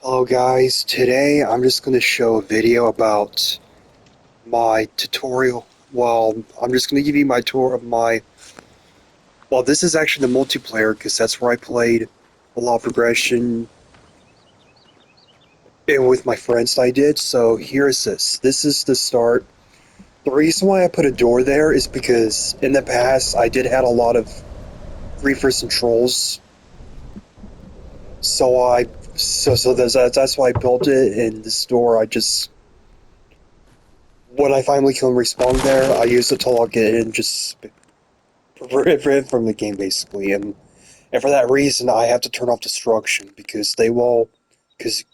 Hello guys, today I'm just going to show a video about my tutorial. Well, I'm just going to give you my tour of well, this is actually the multiplayer because that's where I played a lot of progression and with my friends I did. So here's this. This is the start. The reason why I put a door there is because in the past I did had a lot of griefers and trolls. So that's why I built it, and this door I just when I finally can respawn there, I use it to log in and just prevent from the game basically. And for that reason, I have to turn off destruction because they will, because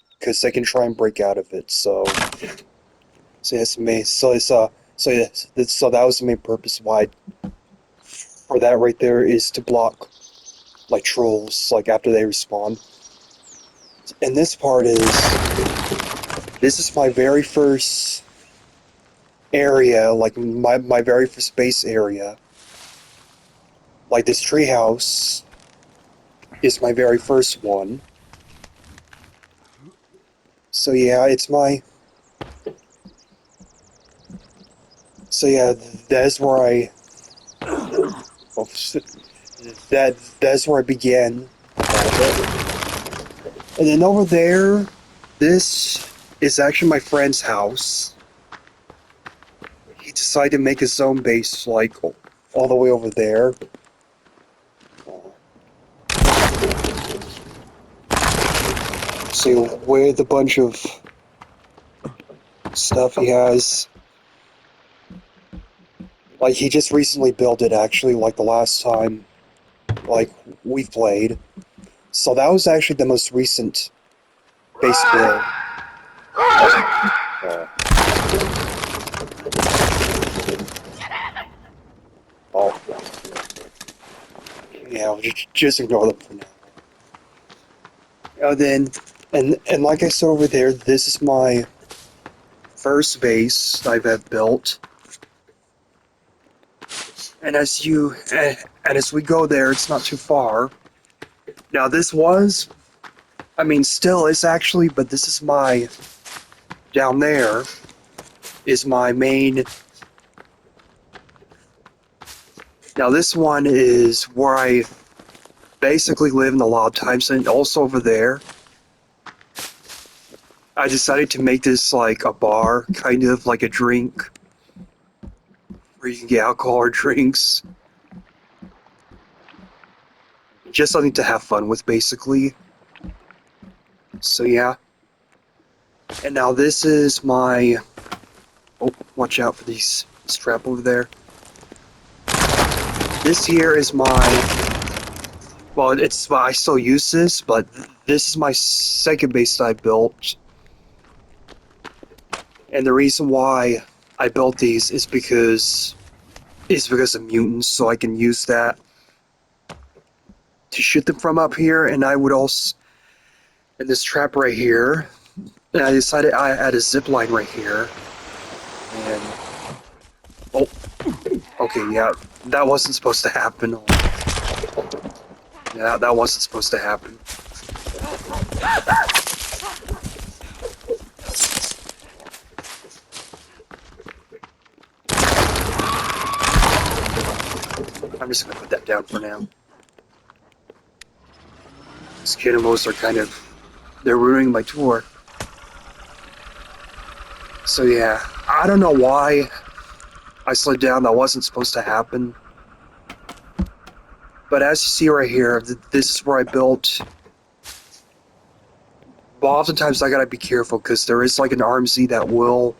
they can try and break out of it. So yes, me. So that was the main purpose why for that right there is to block like trolls like after they respawn. And this is my very first area, like my very first base area. Like this treehouse is my very first one. So yeah, it's my so yeah, that's where I oh, that's where I began. And then over there, this is actually my friend's house. He decided to make his own base like all the way over there. So with a bunch of stuff he has. Like he just recently built it actually, like the last time like we played. So that was actually the most recent base build. Uh, oh, yeah, we'll just ignore them for now. Then, and like I said over there, this is my first base I've ever built. And as we go there, it's not too far. Now this was, I mean, still is actually, but this is my down there is my main. Now this one is where I basically live in a lot of times, and also over there. I decided to make this like a bar, kind of like a drink, where you can get alcohol or drinks. Just something to have fun with, basically. So yeah. And now this is my... Oh, watch out for these strap over there. This here is my... Well, I still use this, but this is my second base that I built. And the reason why I built these is because of mutants, so I can use that to shoot them from up here, and I would also in this trap right here, and I decided I add a zip line right here, and oh, okay, yeah, that wasn't supposed to happen. Yeah, that wasn't supposed to happen. I'm just gonna put that down for now. These Kinemos are they're ruining my tour. So yeah, I don't know why I slid down. That wasn't supposed to happen. But as you see right here, this is where I built. But oftentimes I gotta be careful because there is like an RMZ that will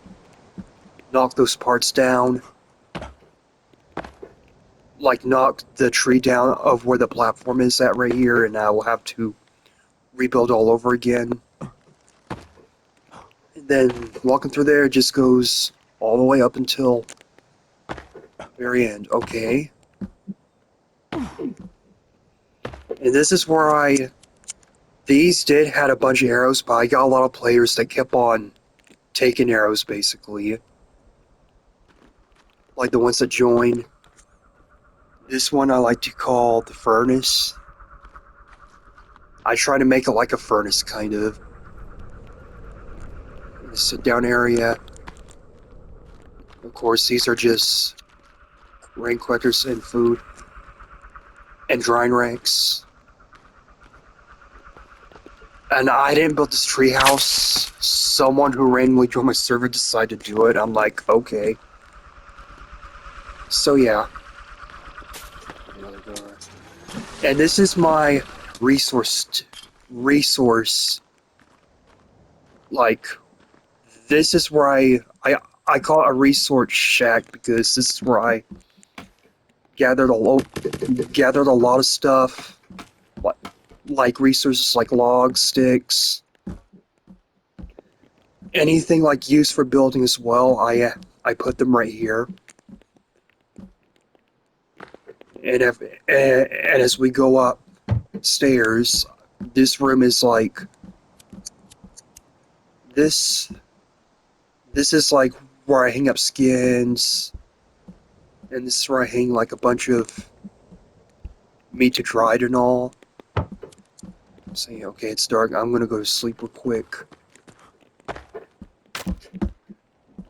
knock those parts down. Like knock the tree down of where the platform is at right here, and I will have to rebuild all over again. And then walking through there just goes all the way up until very end. Okay. And this is where these did had a bunch of arrows, but I got a lot of players that kept on taking arrows basically. Like the ones that join. This one I like to call the furnace. I try to make it like a furnace kind of. sit down area. Of course, these are just rain collectors and food and drying racks. And I didn't build this treehouse. Someone who randomly joined my server decided to do it. I'm like, okay. So yeah. Another door. And this is my resource. Like, this is where I call it a resource shack because this is where I gathered a lot of stuff, like resources like logs, sticks, anything like used for building as well. I put them right here. And as we go up stairs, this room is like this. This is like where I hang up skins, and this is where I hang like a bunch of meat to dried and all. Saying, okay, it's dark. I'm gonna go to sleep real quick,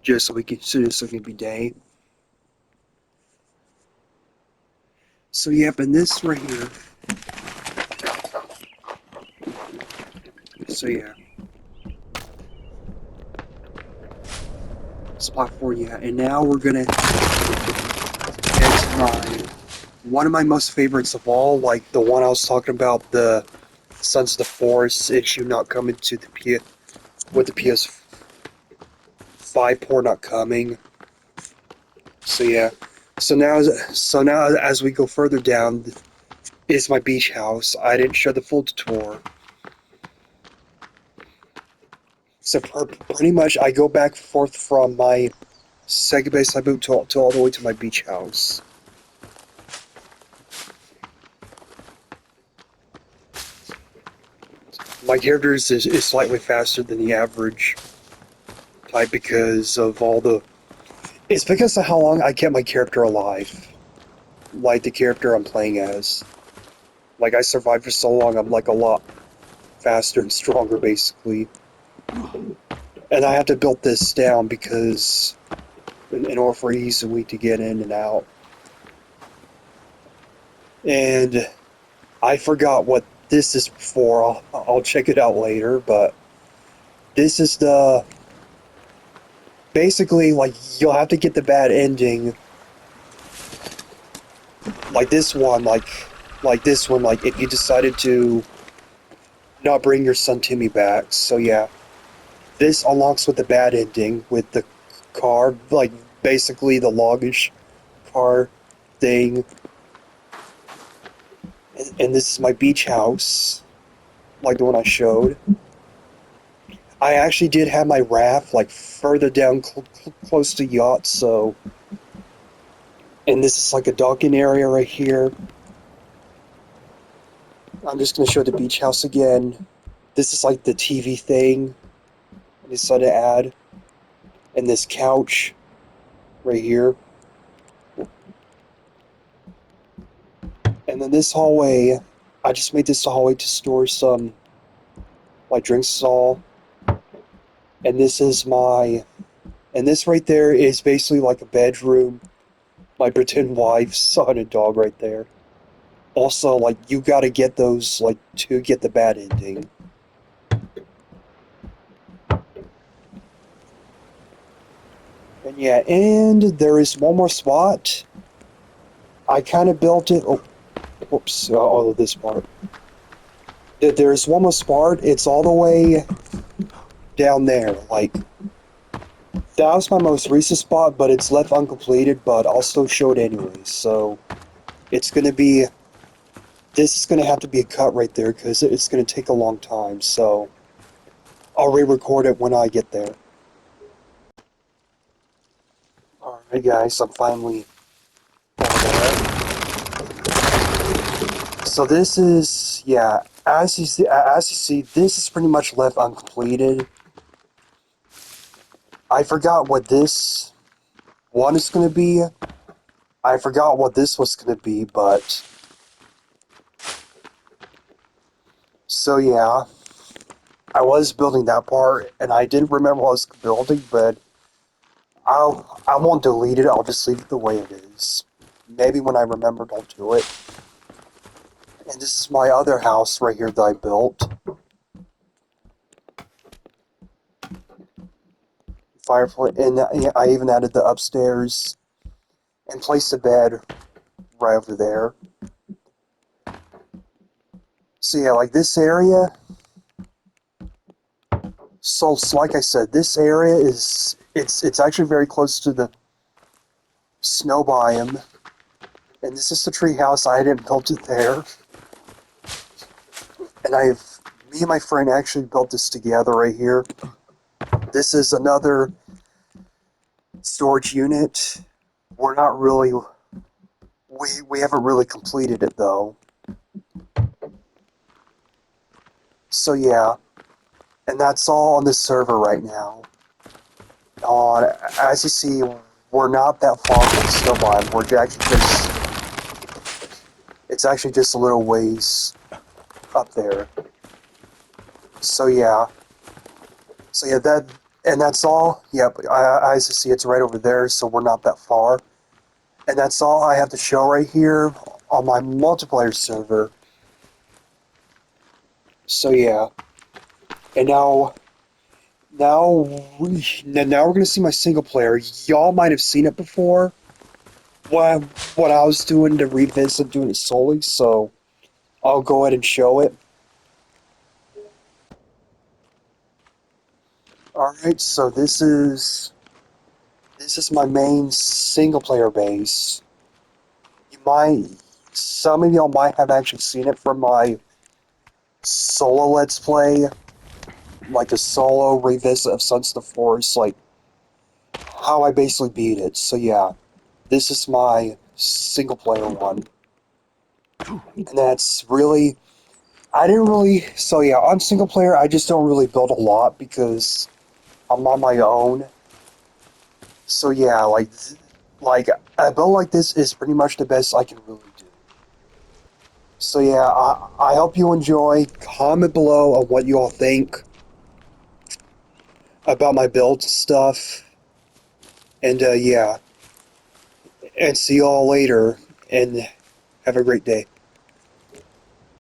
just so it can be day. So yep, and this right here. So yeah. Spot 4, yeah. And now we're gonna head to one of my most favorites of all, like the one I was talking about, the Sons of the Forest issue not coming to the with the PS5 port not coming. So yeah. So now as we go further down is my beach house. I didn't show the full tour. So pretty much I go back and forth from my second base I moved to all the way to my beach house. My character is slightly faster than the average type because of all the... It's because of how long I kept my character alive. Like the character I'm playing as. Like I survived for so long, I'm like a lot faster and stronger basically. And I have to build this down because in order for easily to get in and out. And I forgot what this is for. I'll check it out later, but this is the... Basically, like, you'll have to get the bad ending. Like this one, like this one, like, if you decided to not bring your son Timmy back. So yeah, this unlocks with the bad ending, with the car, like, basically the loggish car thing. And this is my beach house, like the one I showed. I actually did have my raft, like, further down close to yacht, so... And this is like a docking area right here. I'm just going to show the beach house again. This is like the TV thing I decided to add. And this couch right here. And then this hallway, I just made this hallway to store some, like, drinks stall. And this is my... And this right there is basically like a bedroom. My pretend wife, son, and dog right there. Also, like, you gotta get those, like, to get the bad ending. And yeah, and there is one more spot. I kind of built it... Oh, whoops, all of this part. There's one more spot. It's all the way down there. Like, that was my most recent spot, but it's left uncompleted, but I'll still show it anyway. So, it's gonna be... This is gonna have to be a cut right there, because it's gonna take a long time, so... I'll re-record it when I get there. Alright guys, I'm finally... So this is... Yeah, as you see, this is pretty much left uncompleted. I forgot what this one is gonna be. I forgot what this was gonna be, but... So yeah. I was building that part, and I didn't remember what I was building, but I won't delete it. I'll just leave it the way it is. Maybe when I remember, I'll do it. And this is my other house right here that I built. Fireplace, and I even added the upstairs and placed a bed right over there. So yeah, like this area. So like I said, this area is it's actually very close to the snow biome, and this is the tree house. I didn't build it there, and me and my friend actually built this together right here. This is another storage unit. We're not really we haven't really completed it though. So yeah, and that's all on this server right now. As you see, we're not that far from Snowblind. It's actually just a little ways up there. So yeah, that's all. Yep, as you see, it's right over there. So we're not that far, and that's all I have to show right here on my multiplayer server. So yeah, and now we're gonna see my single player. Y'all might have seen it before. What I was doing to revisit doing it solely, so I'll go ahead and show it. Alright, so this is my main single player base. You might some of y'all might have actually seen it from my solo let's play, like a solo revisit of Sons of the Forest, like how I basically beat it. So yeah, this is my single player one. And that's really I didn't really so yeah, on single player I just don't really build a lot because I'm on my own. So yeah, like a build like this is pretty much the best I can really do. So yeah, I hope you enjoy. Comment below on what you all think about my build stuff. And yeah, and see y'all later. And have a great day.